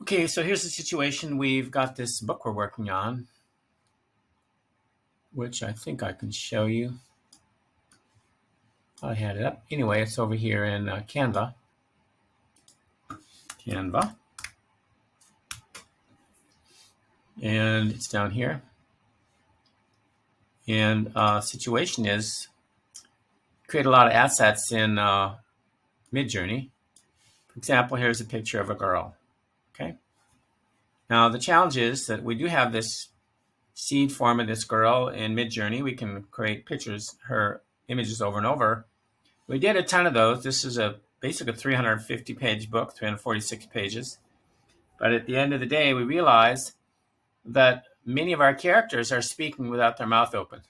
Okay, so here's the situation. We've got this book we're working on, which I think I can show you. I had it up. Anyway, it's over here in Canva. And it's down here. And situation is, create a lot of assets in Midjourney. For example, here's a picture of a girl. Okay. Now the challenge is that we do have this seed form of this girl in Midjourney. We can create pictures, her images over and over. We did a ton of those. This is basically a 350-page book, 346 pages. But at the end of the day, we realized that many of our characters are speaking without their mouth open.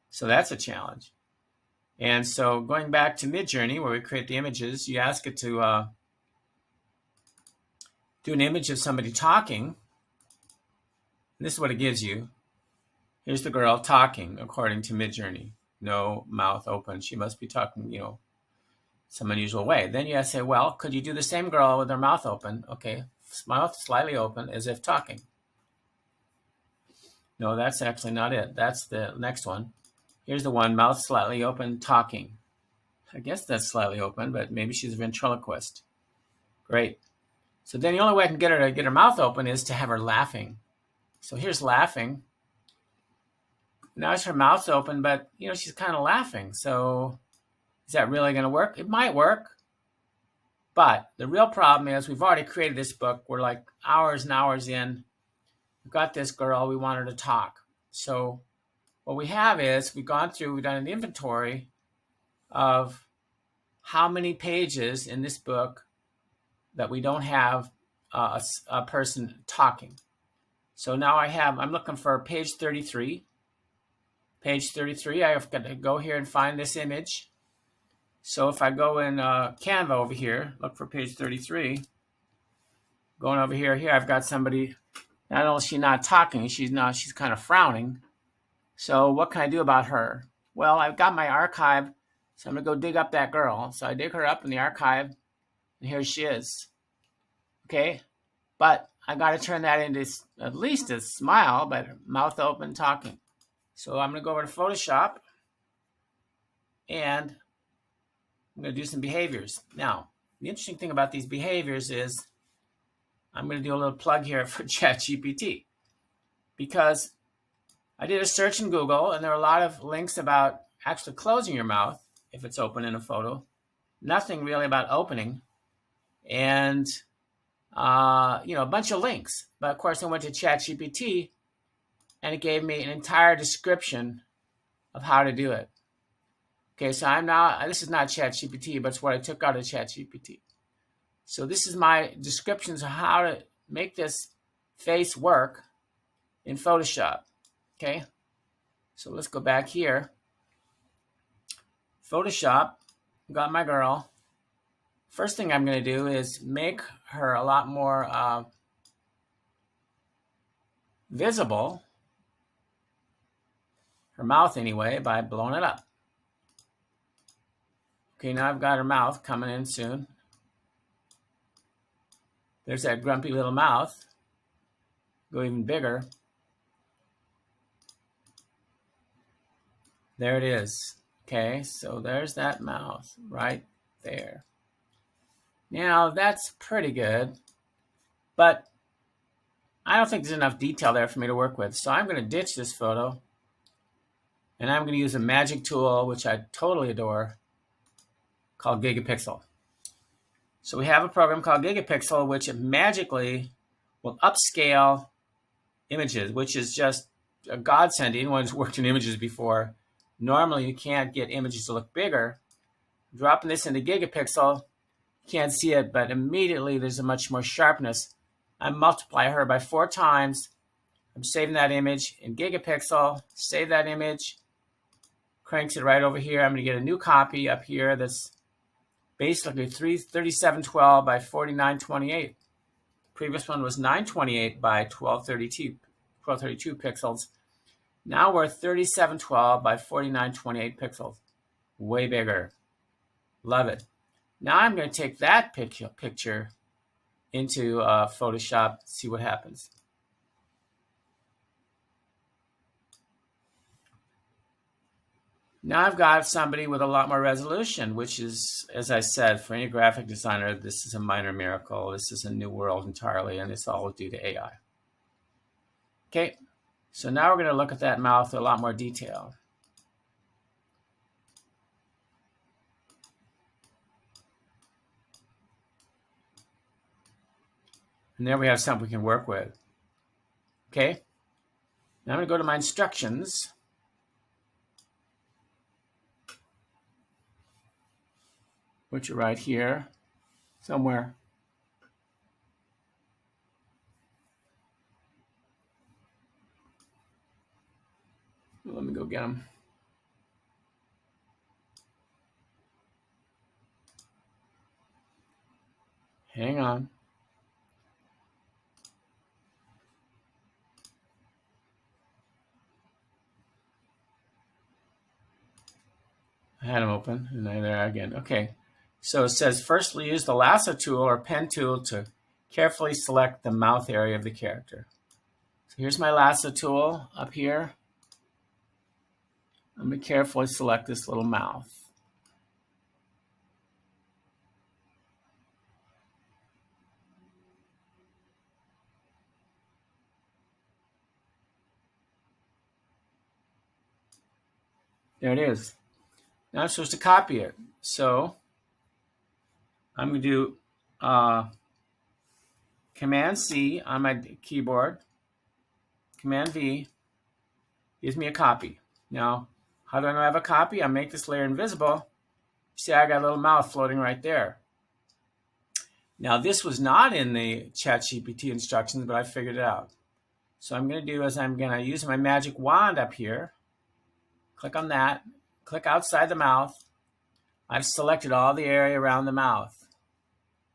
So that's a challenge. And so going back to Midjourney, where we create the images, you ask it to do an image of somebody talking. And this is what it gives you. Here's the girl talking according to Midjourney. No mouth open. She must be talking, some unusual way. Then you say, well, could you do the same girl with her mouth open? Okay, mouth slightly open as if talking. No, that's actually not it. That's the next one. Here's the one, mouth slightly open, talking. I guess that's slightly open, but maybe she's a ventriloquist. Great. So then the only way I can get her to get her mouth open is to have her laughing. So here's laughing. Now her mouth's open, but she's kind of laughing. So is that really going to work? It might work. But the real problem is we've already created this book. We're like hours and hours in. We've got this girl. We want her to talk. So what we have is we've done an inventory of how many pages in this book that we don't have a person talking. So now I'm looking for page 33. Page 33, I've got to go here and find this image. So if I go in Canva over here, look for page 33. Going over here, I've got somebody, not only is she not talking, she's kind of frowning. So what can I do about her? Well, I've got my archive, so I'm going to go dig up that girl. So I dig her up in the archive, and here she is. Okay, but I got to turn that into at least a smile, but mouth open, talking. So I'm going to go over to Photoshop, and I'm going to do some behaviors. Now, the interesting thing about these behaviors is I'm going to do a little plug here for ChatGPT, because I did a search in Google, and there are a lot of links about actually closing your mouth if it's open in a photo. Nothing really about opening, and a bunch of links. But of course, I went to ChatGPT, and it gave me an entire description of how to do it. Okay, so this is not ChatGPT, but it's what I took out of ChatGPT. So this is my descriptions of how to make this face work in Photoshop. Okay, so let's go back here. Photoshop, got my girl. First thing I'm going to do is make her a lot more visible, her mouth anyway, by blowing it up. Okay, now I've got her mouth coming in soon. There's that grumpy little mouth. Go even bigger. There it is. Okay, so there's that mouth right there. Now that's pretty good, but I don't think there's enough detail there for me to work with. So I'm going to ditch this photo, and I'm going to use a magic tool, which I totally adore, called Gigapixel. So we have a program called Gigapixel, which magically will upscale images, which is just a godsend to anyone who's worked in images before. Normally, you can't get images to look bigger. Dropping this into Gigapixel, you can't see it, but immediately there's a much more sharpness. I multiply her by 4 times. I'm saving that image in Gigapixel. Save that image. Cranks it right over here. I'm going to get a new copy up here that's basically 3712 by 4928. The previous one was 928 by 1232 pixels. Now we're 3712 by 4928 pixels. Way bigger. Love it. Now I'm going to take that picture into Photoshop, see what happens. Now I've got somebody with a lot more resolution, which is, as I said, for any graphic designer, this is a minor miracle. This is a new world entirely, and it's all due to AI. Okay, so now we're going to look at that mouth in a lot more detail. And there we have something we can work with. Okay, now I'm going to go to my instructions. Which are right here somewhere. Let me go get them. Hang on. I had them open, and there they are again. Okay. So it says, firstly, use the lasso tool or pen tool to carefully select the mouth area of the character. So here's my lasso tool up here. I'm going to carefully select this little mouth. There it is. Now I'm supposed to copy it. So I'm going to do Command-C on my keyboard. Command-V gives me a copy. Now, how do I know I have a copy? I make this layer invisible. See, I got a little mouth floating right there. Now, this was not in the ChatGPT instructions, but I figured it out. So I'm going to do is I'm going to use my magic wand up here. Click on that. Click outside the mouth. I've selected all the area around the mouth,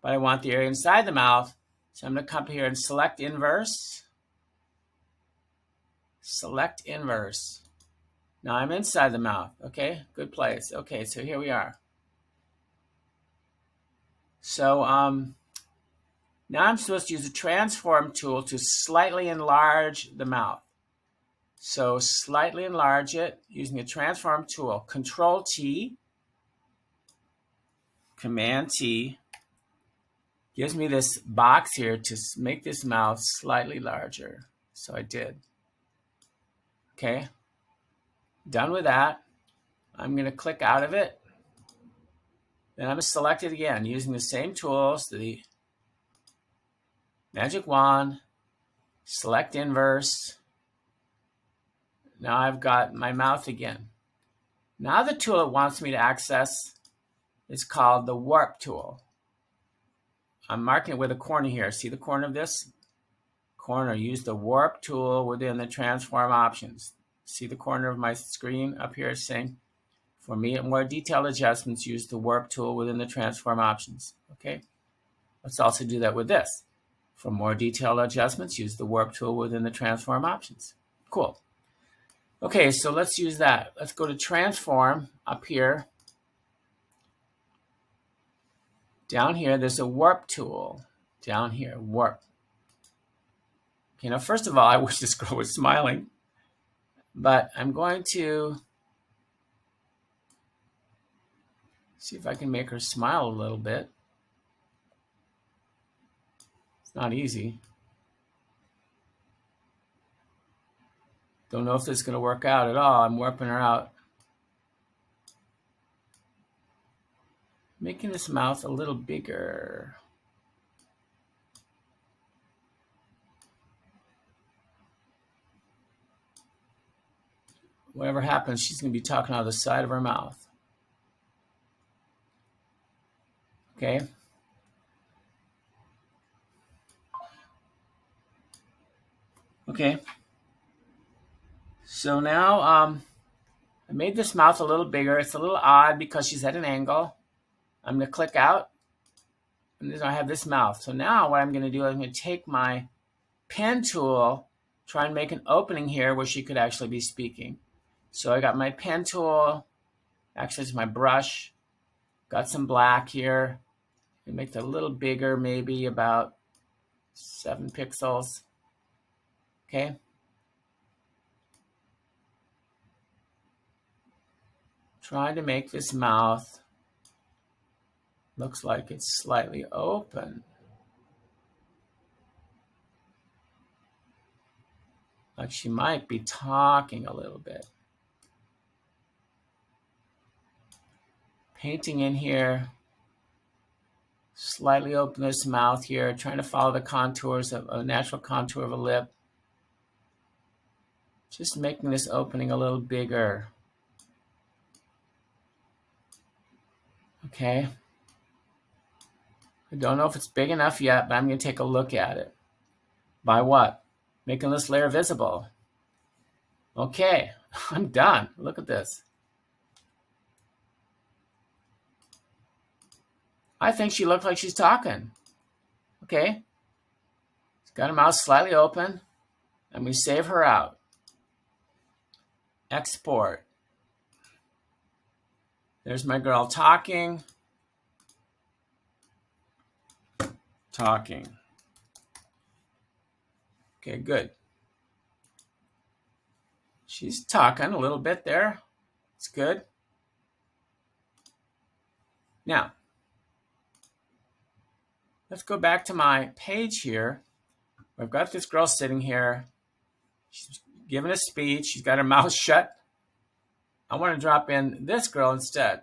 but I want the area inside the mouth. So I'm going to come here and select inverse. Select inverse. Now I'm inside the mouth. Okay, good place. Okay, so here we are. So now I'm supposed to use the transform tool to slightly enlarge the mouth. So slightly enlarge it using the transform tool. Control T, Command T, gives me this box here to make this mouth slightly larger. So I did. Okay, done with that. I'm going to click out of it. Then I'm going to select it again using the same tools, the magic wand, select inverse. Now I've got my mouth again. Now the tool it wants me to access is called the warp tool. I'm marking it with a corner here. See the corner of this? Corner. Use the warp tool within the transform options. See the corner of my screen up here saying, for more detailed adjustments, use the warp tool within the transform options. Okay. Let's also do that with this. For more detailed adjustments, use the warp tool within the transform options. Cool. Okay, so let's use that. Let's go to transform up here. Down here, there's a warp tool. Down here, warp. Okay, now first of all, I wish this girl was smiling, but I'm going to see if I can make her smile a little bit. It's not easy. Don't know if this is going to work out at all. I'm warping her out. Making this mouth a little bigger. Whatever happens, she's going to be talking out of the side of her mouth. Okay. Okay. So now I made this mouth a little bigger. It's a little odd because she's at an angle. I'm going to click out, and then I have this mouth. So now what I'm going to do is I'm going to take my pen tool, try and make an opening here where she could actually be speaking. So I got my pen tool, actually it's my brush, got some black here, and make it a little bigger, maybe about 7 pixels. Okay. Trying to make this mouth looks like it's slightly open. Like she might be talking a little bit. Painting in here. Slightly open this mouth here, trying to follow the contours of a natural contour of a lip. Just making this opening a little bigger. Okay. I don't know if it's big enough yet, but I'm going to take a look at it. By what? Making this layer visible. Okay, I'm done. Look at this. I think she looked like she's talking. Okay. She's got her mouth slightly open. And we save her out. Export. There's my girl talking. Talking. Okay, good. She's talking a little bit there. It's good. Now, let's go back to my page here. I've got this girl sitting here. She's giving a speech. She's got her mouth shut. I want to drop in this girl instead.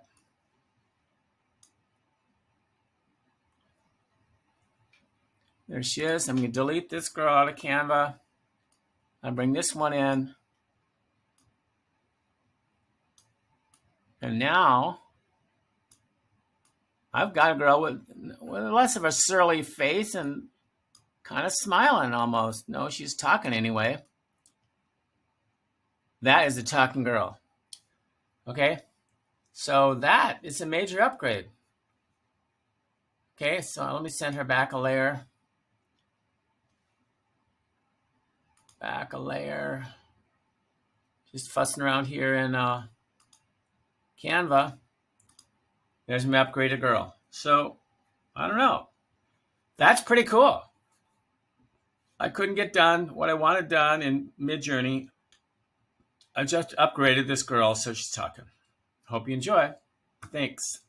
There she is. I'm going to delete this girl out of Canva. I'll bring this one in. And now I've got a girl with less of a surly face and kind of smiling almost. No, she's talking anyway. That is a talking girl. Okay, so that is a major upgrade. Okay, so let me send her back a layer. Back a layer. Just fussing around here in Canva. There's my upgraded girl. So, I don't know. That's pretty cool. I couldn't get done what I wanted done in Midjourney. I just upgraded this girl so she's talking. Hope you enjoy. Thanks.